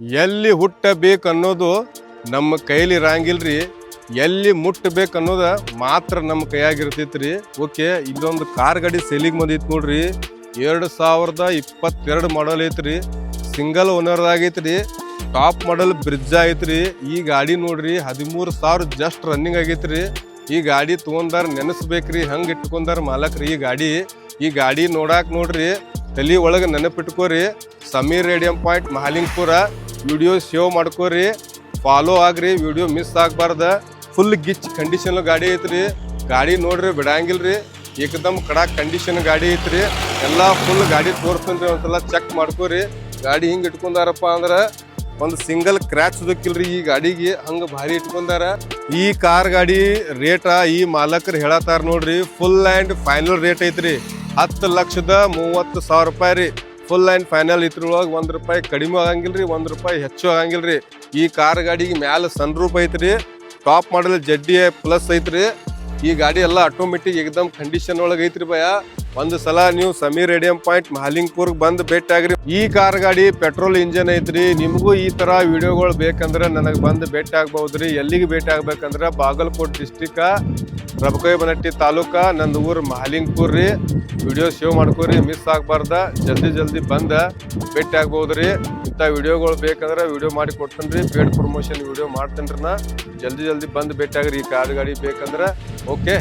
ಎಲ್ಲಿ ಹುಟ್ಟಬೇಕು ಅನ್ನೋದು ನಮ್ಮ ಕೈಲಿ ಇರಂಗಿಲ್ರಿ, ಎಲ್ಲಿ ಮುಟ್ಟಬೇಕು ಅನ್ನೋದ ಮಾತ್ರ ನಮ್ಮ ಕೈಯಾಗಿರ್ತೈತ್ರಿ. ಓಕೆ, ಇಲ್ಲೊಂದು ಕಾರ್ ಗಾಡಿ ಸೇಲಿಗೆ ಬಂದಿತ್ತು ನೋಡ್ರಿ. 2022 ಮಾಡಲ್ ಐತ್ರಿ, ಸಿಂಗಲ್ ಓನರ್ ಆಗೈತ್ರಿ, ಟಾಪ್ ಮಾಡಲ್ ಬ್ರಿಡ್ಜ್ ಐತ್ರಿ. ಈ ಗಾಡಿ ನೋಡ್ರಿ 13,000 ಜಸ್ಟ್ ರನ್ನಿಂಗ್ ಆಗೈತ್ರಿ. ಈ ಗಾಡಿ ತೊಗೊಂಡಾರ ನೆನೆಸ್ಬೇಕ್ರಿ, ಹಂಗೆ ಇಟ್ಕೊಂಡಾರ ಮಾಲಕ್ರಿ. ಈ ಗಾಡಿ ನೋಡಾಕ್ ನೋಡ್ರಿ ತಲೆ ಒಳಗೆ ನೆನಪಿಟ್ಕೋರಿ. Sameer radium point Mahalingapura video save ಮಾಡ್ಕೋರಿ, ಫಾಲೋ ಆಗ್ರಿ, ವಿಡಿಯೋ ಮಿಸ್ ಆಗ್ಬಾರ್ದ. ಫುಲ್ ಗಿಚ್ ಕಂಡೀಷನ್ ಗಾಡಿ ಐತ್ರಿ. ಗಾಡಿ ನೋಡ್ರಿ ಬಿಡಂಗಿಲ್ರಿ, ಏಕದಮ್ ಕಡಾಕ್ ಕಂಡೀಷನ್ ಗಾಡಿ ಐತ್ರಿ. ಎಲ್ಲ ಫುಲ್ ಗಾಡಿ ತೋರಿಸ್ತೀನಿ, ಒಂದ್ಸಲ ಚೆಕ್ ಮಾಡ್ಕೋರಿ. ಗಾಡಿ ಹಿಂಗೆ ಇಟ್ಕೊಂಡಾರಪ್ಪ ಅಂದ್ರೆ ಒಂದು ಸಿಂಗಲ್ ಕ್ರ್ಯಾಚ್ ಸುದಕ್ಕಿಲ್ರಿ ಈ ಗಾಡಿಗೆ, ಹಂಗೆ ಭಾರಿ ಇಟ್ಕೊಂಡಾರ. ಈ ಕಾರ್ ಗಾಡಿ ರೇಟ ಈ ಮಾಲಕರು ಹೇಳತ್ತಾರ ನೋಡ್ರಿ, ಫುಲ್ ಆ್ಯಂಡ್ ಫೈನಲ್ ರೇಟ್ ಐತ್ರಿ 10,30,000 ರೂಪಾಯಿ ರೀ. ಫುಲ್ ಆ್ಯಂಡ್ ಫೈನಲ್ ಇದ್ರೊಳಗೆ ₹1 ಕಡಿಮೆ ಆಗಂಗಿಲ್ರಿ, ₹1 ಹೆಚ್ಚು ಆಗಂಗಿಲ್ರಿ. ಈ ಕಾರ್ ಗಾಡಿಗೆ ಮ್ಯಾಲ ಸನ್ರೂಫ್ ಐತ್ರಿ, ಟಾಪ್ ಮಾಡಲ್ ZDI+ ಐತ್ರಿ. ಈ ಗಾಡಿ ಎಲ್ಲ ಆಟೋಮೆಟಿಕ್ ಏಕದಮ್ ಕಂಡೀಷನ್ ಒಳಗೆ ಐತ್ರಿ ಭಯ. ಒಂದು ಸಲ ನೀವು ಸಮೀರ್ ರೇಡಿಯಂ ಪಾಯಿಂಟ್ ಮಹಾಲಿಂಗಪುರ್ಗೆ ಬಂದು ಭೇಟಿ ಆಗ್ರಿ. ಈ ಕಾರ್ ಗಾಡಿ ಪೆಟ್ರೋಲ್ ಇಂಜನ್ ಐತ್ರಿ. ನಿಮಗೂ ಈ ತರ ವಿಡಿಯೋಗಳು ಬೇಕಂದ್ರೆ ನನಗೆ ಬಂದು ಭೇಟಿ ಆಗ್ಬಹುದ್ರಿ. ಎಲ್ಲಿಗೆ ಭೇಟಿ ಆಗ್ಬೇಕಂದ್ರೆ ಬಾಗಲಕೋಟ್ ಡಿಸ್ಟಿಕ್ ರಬಕವಿ ಬನಟ್ಟಿ ತಾಲೂಕಾ, ನಂದು ಊರು ಮಹಾಲಿಂಗಪುರ್ ರೀ. ವಿಡಿಯೋ ಸೇವ್ ಮಾಡ್ಕೋರಿ, ಮಿಸ್ ಆಗ್ಬಾರ್ದ. ಜಲ್ದಿ ಬಂದ ಭೇಟಿ ಆಗ್ಬಹುದ್ರಿ. ಇಂಥ ವಿಡಿಯೋಗಳು ಬೇಕಂದ್ರೆ ವಿಡಿಯೋ ಮಾಡಿ ಕೊಡ್ತೇನೆ ರೀ, ಪೇಡ್ ಪ್ರಮೋಷನ್ ವಿಡಿಯೋ ಮಾಡ್ತೇನೆ ರೀ. ನಾ ಜಲ್ದಿ ಬಂದು ಭೇಟಿ ಆಗ್ರಿ ಈ ಕಾರ್ ಗಾಡಿ ಬೇಕಂದ್ರೆ. ಓಕೆ.